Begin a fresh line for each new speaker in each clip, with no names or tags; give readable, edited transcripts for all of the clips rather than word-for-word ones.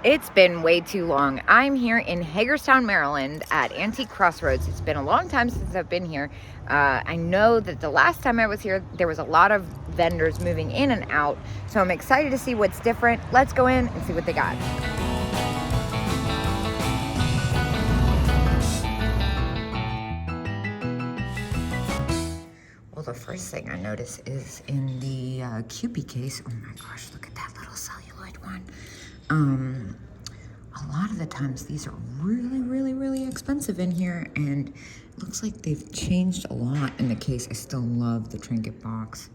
It's been way too long. I'm here in Hagerstown, Maryland at Antique Crossroads. It's been a long time since I've been here. I know that the last time I was here, there was a lot of vendors moving in and out. So I'm excited to see what's different. Let's go in and see what they got. Well, the first thing I notice is in the Cupid case. Oh my gosh, look at that little celluloid one. A lot of the times these are really expensive in here, and it looks like they've changed a lot in the case. I still love the trinket box,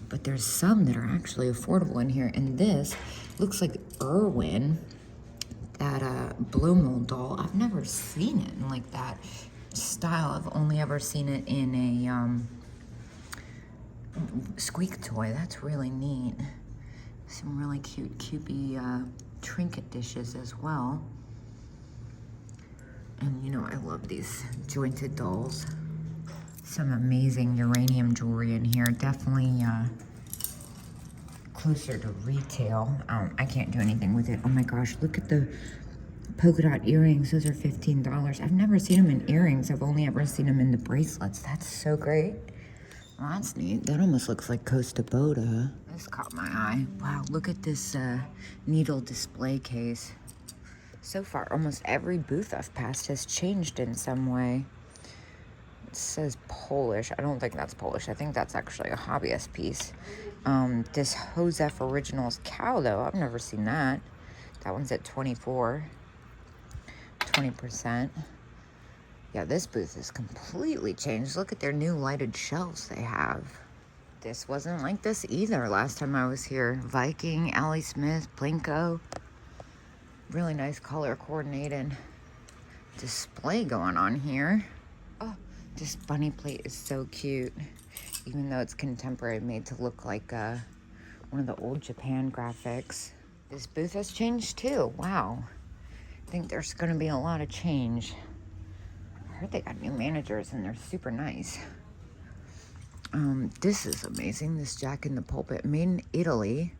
but there's some that are actually affordable in here, and this looks like Irwin, that blow mold doll. I've never seen it in like that style. I've only ever seen it in a squeak toy. That's really neat. Some really cute Cupid trinket dishes as well. And you know, I love these jointed dolls. Some amazing uranium jewelry in here. Definitely closer to retail. I can't do anything with it. Oh my gosh, look at the polka dot earrings. Those are $15. I've never seen them in earrings. I've only ever seen them in the bracelets. That's so great. Well, that's neat. That almost looks like Costa Boda. This caught my eye. Wow, look at this needle display case. So far, almost every booth I've passed has changed in some way. It says Polish. I don't think that's Polish. I think that's actually a hobbyist piece. This Josef Originals cow, though, I've never seen that. That one's at 20%. Yeah, this booth is completely changed. Look at their new lighted shelves they have. This wasn't like this either last time I was here. Viking, Allie Smith, Plinko. Really nice color coordinated display going on here. Oh, this bunny plate is so cute. Even though it's contemporary, made to look like one of the old Japan graphics. This booth has changed too. Wow. I think there's gonna be a lot of change. I heard they got new managers and they're super nice. This is amazing. This Jack in the Pulpit, made in Italy.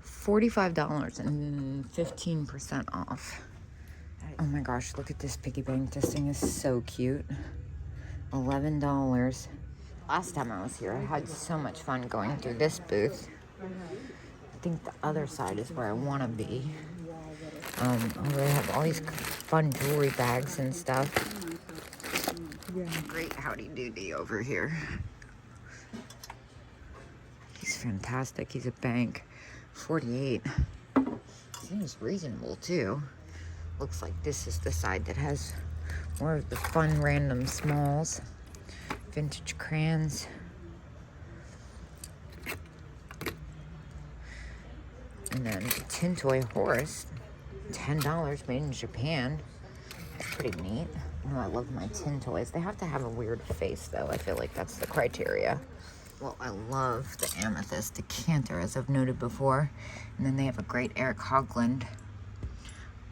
$45 and 15% off. Oh my gosh, look at this piggy bank. This thing is so cute. $11. Last time I was here, I had so much fun going through this booth. I think the other side is where I want to be. They have all these fun jewelry bags and stuff. Great howdy doody over here. He's fantastic. He's a bank. 48. Seems reasonable too. Looks like this is the side that has more of the fun random smalls. Vintage crayons. And then Tin Toy Horse. $10, made in Japan. That's pretty neat. Oh, I love my tin toys. They have to have a weird face, though. I feel like that's the criteria. Well, I love the amethyst decanter, as I've noted before. And then they have a great Eric Hoagland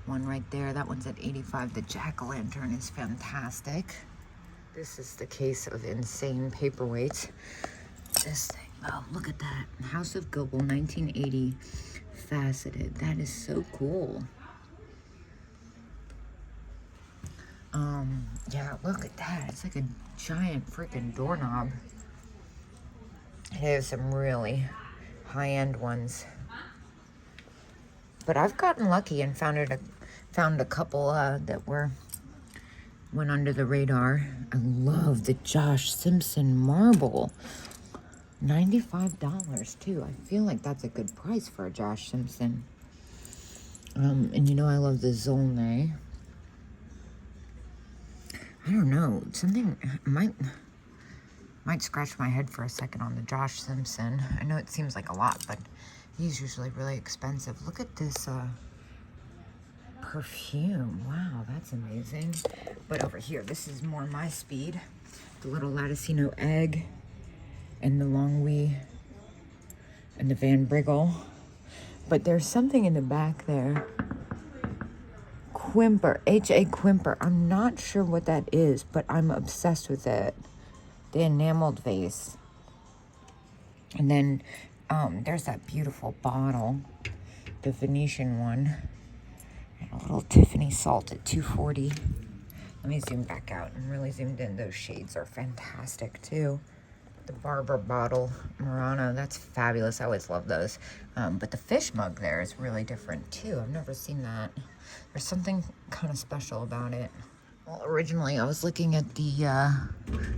one right there. That one's at $85. The jack-o'-lantern is fantastic. This is the case of insane paperweights. This thing, oh, look at that. House of Goebel, 1980, faceted. That is so cool. Yeah, look at that. It's like a giant freaking doorknob. There's some really high-end ones. But I've gotten lucky and found a couple that went under the radar. I love the Josh Simpson marble. $95 too. I feel like that's a good price for a Josh Simpson. And you know I love the Zolnay. I don't know, something might scratch my head for a second on the Josh Simpson. I know it seems like a lot, but he's usually really expensive. Look at this perfume. Wow, that's amazing. But over here, this is more my speed. The little Latticino egg and the Longwy and the Van Briggle. But there's something in the back there. Quimper, H.A. Quimper. I'm not sure what that is, but I'm obsessed with it. The enameled vase. And then there's that beautiful bottle. the Venetian one. And a little Tiffany salt at $2.40. Let me zoom back out. I'm really zoomed in. Those shades are fantastic too. The Barber bottle Murano, that's fabulous. I always love those. But the fish mug there is really different too. I've never seen that. There's something kind of special about it. Well, originally I was looking at the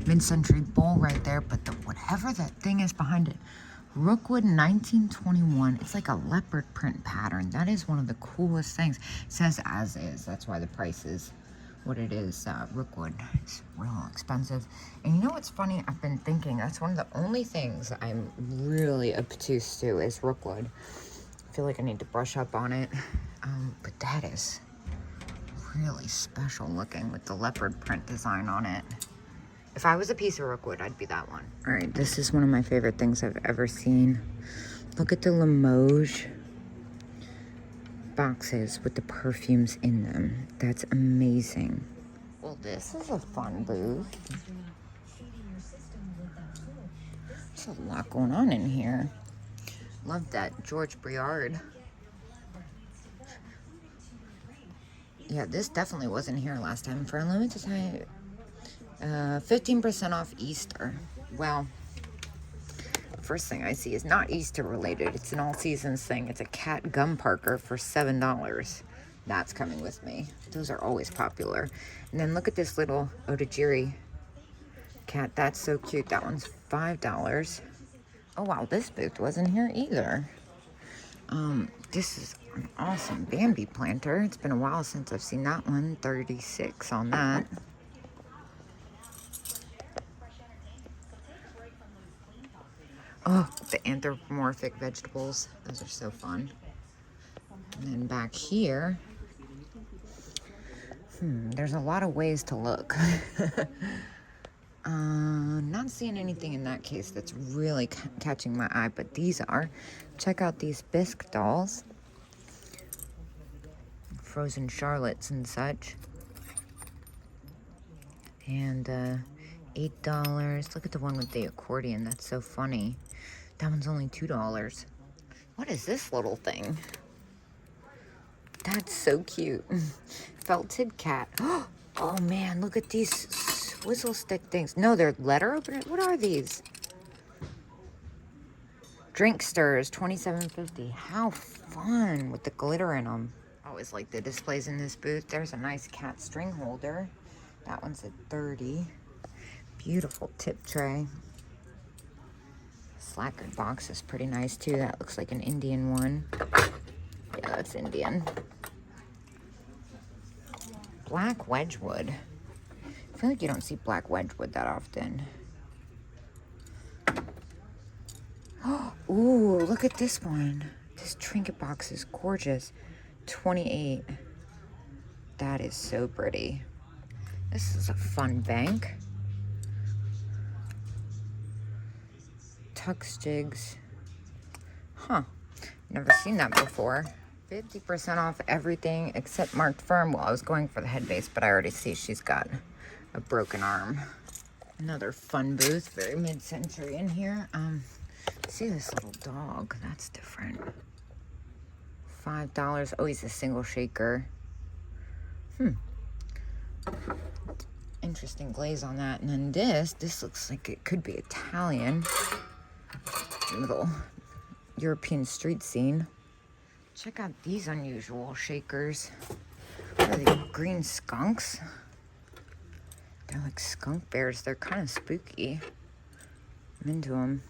mid-century bowl right there, but whatever that thing is behind it, Rookwood 1921. It's like a leopard print pattern. That is one of the coolest things. It says as is. That's why the price is what it is. Rookwood. It's real expensive. And you know what's funny? I've been thinking that's one of the only things I'm really obtuse to is Rookwood. I feel like I need to brush up on it. But that is really special looking with the leopard print design on it. If I was a piece of Rookwood, I'd be that one. All right, this is one of my favorite things I've ever seen. Look at the Limoges boxes with the perfumes in them. That's amazing. Well, this is a fun booth. There's a lot going on in here. Love that George Briard. Yeah, this definitely wasn't here last time. For a limited time, 15% off Easter. Well, first thing I see is not Easter related. It's an all seasons thing. It's a cat gum parker for $7. That's coming with me. Those are always popular. And then look at this little Otajiri cat. That's so cute. That one's $5. Oh wow, this booth wasn't here either. This is an awesome Bambi planter. It's been a while since I've seen that one. $36 on that. Oh, the anthropomorphic vegetables. Those are so fun. And then back here, there's a lot of ways to look. Not seeing anything in that case that's really catching my eye, but these are. Check out these bisque dolls. Frozen Charlottes and such. And $8. Look at the one with the accordion. That's so funny. That one's only $2. What is this little thing? That's so cute. Felted cat. Oh man, look at these swizzle stick things. No, they're letter openers. What are these? Drink stirrers, $27.50. How fun with the glitter in them. I always like the displays in this booth. There's a nice cat string holder. That one's at $30. Beautiful tip tray. Slackered box is pretty nice too. That looks like an Indian one. Yeah, that's Indian. Black Wedgwood. I feel like you don't see black Wedgwood that often. Ooh, look at this one. This trinket box is gorgeous. $28. That is so pretty. This is a fun bank. Tux jigs. Huh. Never seen that before. 50% off everything except marked firm. Well, I was going for the head base, but I already see she's got a broken arm. Another fun booth, very mid-century in here. See this little dog. That's different. $5. Oh, he's a single shaker. Interesting glaze on that. And then this looks like it could be Italian. Little European street scene. Check out these unusual shakers. What are they, green skunks? They're like skunk bears. They're kind of spooky. I'm into them.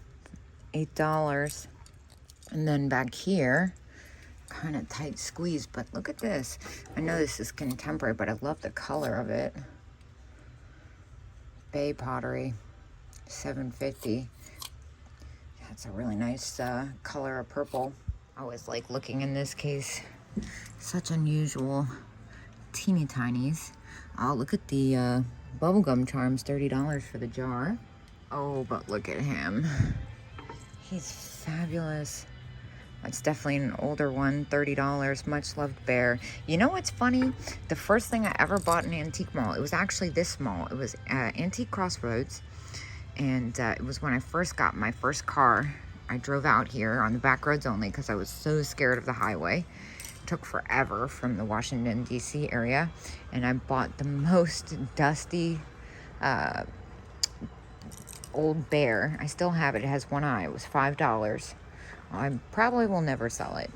$8. And then back here, kind of tight squeeze, but look at this. I know this is contemporary, but I love the color of it. Bay pottery, $7.50. That's a really nice color of purple. I always like looking in this case. Such unusual teeny tinies. Oh, look at the bubblegum charms, $30 for the jar. Oh, but look at him. He's fabulous. That's definitely an older one, $30, much loved bear. You know what's funny? The first thing I ever bought in an antique mall, it was actually this mall. It was Antique Crossroads. And it was when I first got my first car. I drove out here on the back roads only because I was so scared of the highway. It took forever from the Washington, D.C. area. And I bought the most dusty old bear. I still have it. It has one eye. It was $5. I probably will never sell it.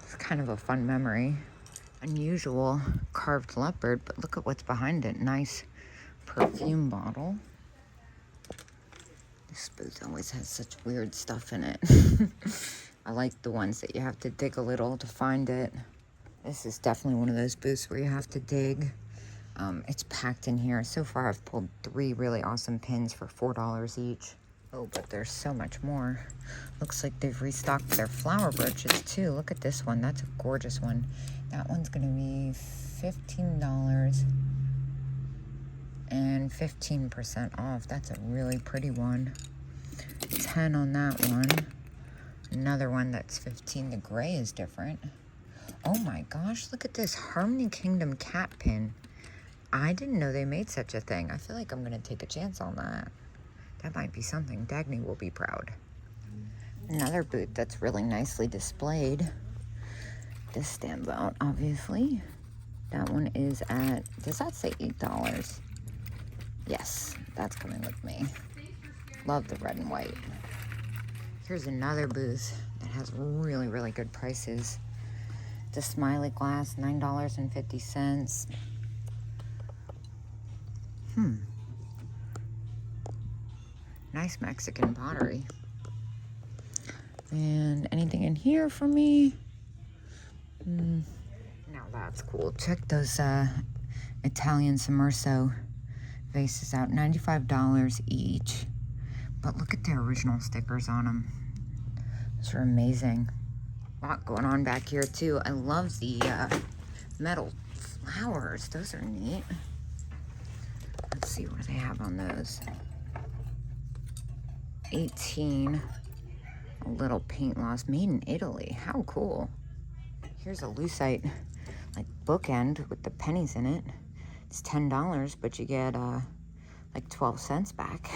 It's kind of a fun memory. Unusual carved leopard, but look at what's behind it. Nice perfume bottle. This booth always has such weird stuff in it. I like the ones that you have to dig a little to find it. This is definitely one of those booths where you have to dig. It's packed in here. So far I've pulled 3 really awesome pins for $4 each. Oh, but there's so much more. Looks like they've restocked their flower brooches too. Look at this one. That's a gorgeous one. That one's gonna be $15 and 15% off. That's a really pretty one. 10 on that one. Another one that's 15. The gray is different. Oh my gosh, look at this Harmony Kingdom cat pin. I didn't know they made such a thing. I feel like I'm gonna take a chance on that. That might be something. Dagny will be proud. Another boot that's really nicely displayed. This stands out, obviously. That one is at, does that say $8? Yes, that's coming with me. Love the red and white. Here's another booth that has really, really good prices. The Smiley Glass, $9.50. Nice Mexican pottery. And anything in here for me? Now that's cool. Check those Italian Sommerso vases out. $95 each. But look at the original stickers on them. Those are amazing. A lot going on back here too. I love the metal flowers. Those are neat. Let's see what they have on those. 18. A little paint loss. Made in Italy. How cool. Here's a lucite like bookend with the pennies in it. It's $10, but you get like 12 cents back.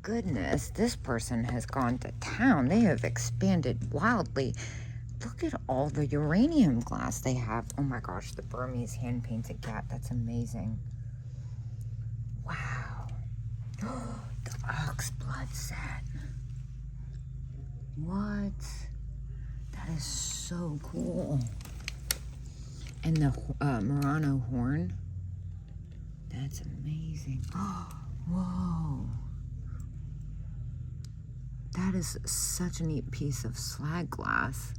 Goodness, this person has gone to town. They have expanded wildly. Look at all the uranium glass they have. Oh my gosh, the Burmese hand-painted cat. That's amazing. Wow. The ox blood set. What? That is so cool. And the Murano horn. That's amazing. Oh, whoa. That is such a neat piece of slag glass.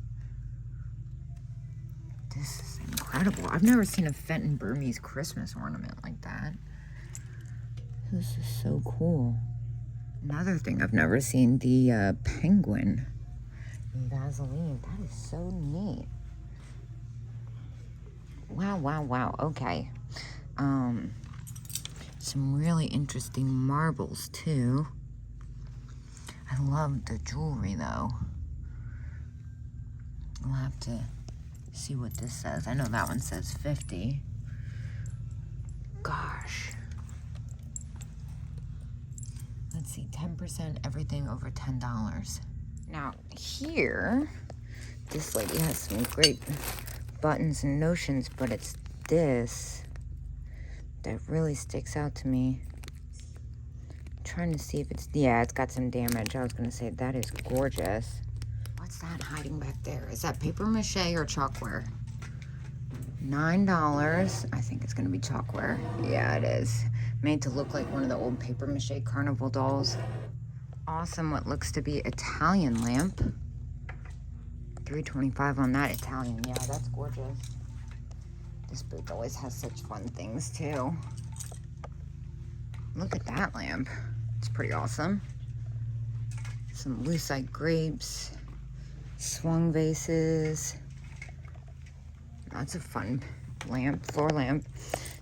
This is incredible. I've never seen a Fenton Burmese Christmas ornament like that. This is so cool. Another thing I've never seen, the penguin in Vaseline. That is so neat. Wow, wow, wow. Okay. Some really interesting marbles too. I love the jewelry though. We'll have to see what this says. I know that one says 50. Gosh. Let's see, 10% everything over $10. Now here, this lady has some great buttons and notions, but it's this that really sticks out to me. I'm trying to see if it's, yeah, it's got some damage. I was gonna say, that is gorgeous. What's that hiding back there? Is that paper mache or chalkware? $9. I think it's gonna be chalkware. Yeah, it is. Made to look like one of the old paper mache carnival dolls. Awesome, what looks to be Italian lamp. $3.25 on that Italian. Yeah, that's gorgeous. This booth always has such fun things too. Look at that lamp. It's pretty awesome. Some lucite grapes, swung vases. That's a fun lamp, floor lamp.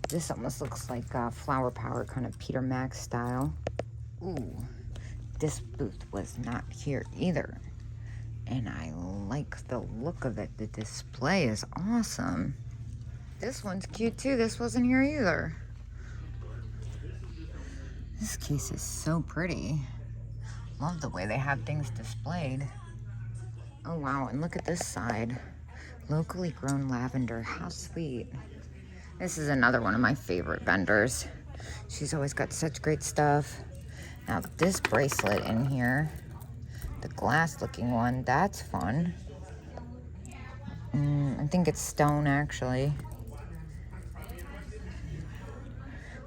This almost looks like flower power, kind of Peter Max style. Ooh, this booth was not here either. And I like the look of it. The display is awesome. This one's cute too. This wasn't here either. This case is so pretty. Love the way they have things displayed. Oh wow, and look at this side. Locally grown lavender, how sweet. This is another one of my favorite vendors. She's always got such great stuff. Now this bracelet in here, the glass looking one, that's fun. I think it's stone actually.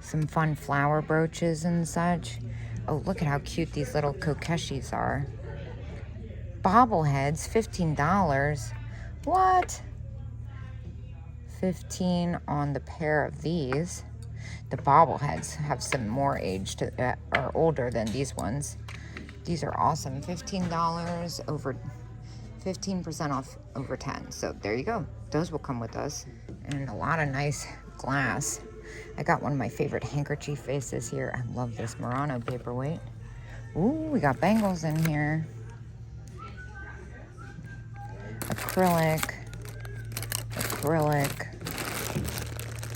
Some fun flower brooches and such. Oh, look at how cute these little kokeshis are. Bobbleheads, $15. What? $15 on the pair of these. The bobbleheads have some more age to are older than these ones. These are awesome. $15 over 15% off over 10. So there you go. Those will come with us. And a lot of nice glass. I got one of my favorite handkerchief faces here. I love this Murano paperweight. Ooh, we got bangles in here. Acrylic.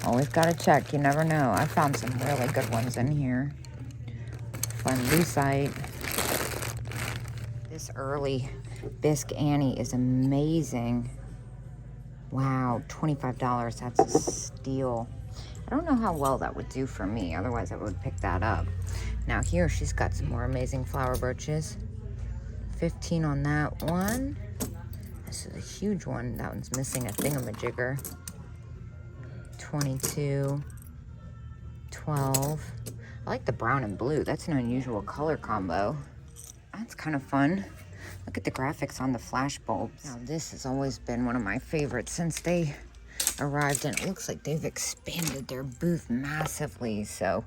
Always gotta check, you never know. I found some really good ones in here. Fun lucite. This early Bisque Annie is amazing. Wow, $25, that's a steal. I don't know how well that would do for me, otherwise I would pick that up. Now here she's got some more amazing flower brooches. $15 on that one. This is a huge one. That one's missing a thingamajigger. $22, $12. I like the brown and blue. That's an unusual color combo. That's kind of fun. Look at the graphics on the flash bulbs. Now this has always been one of my favorites since they arrived, and it looks like they've expanded their booth massively. So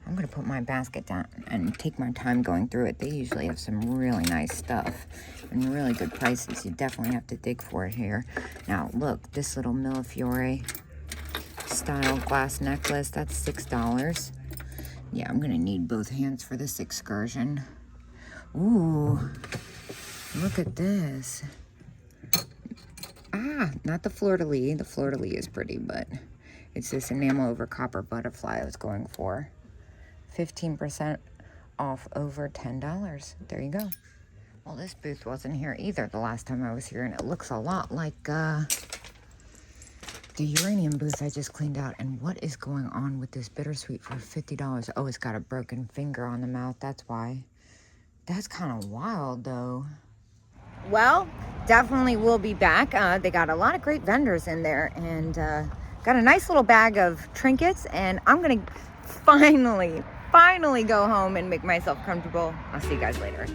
I'm gonna put my basket down and take my time going through it. They usually have some really nice stuff and really good prices. You definitely have to dig for it here. Now look, this little Millefiore style glass necklace, that's $6. Yeah, I'm gonna need both hands for this excursion. Ooh, look at this. Ah, not the fleur-de-lis. The fleur-de-lis is pretty, but it's this enamel over copper butterfly I was going for. 15% off over $10. There you go. Well, this booth wasn't here either the last time I was here, and it looks a lot like the uranium booth I just cleaned out. And what is going on with this bittersweet for $50? Oh, it's got a broken finger on the mouth. That's why. That's kind of wild, though. Well, definitely will be back. They got a lot of great vendors in there, and got a nice little bag of trinkets, and I'm gonna finally go home and make myself comfortable. I'll see you guys later.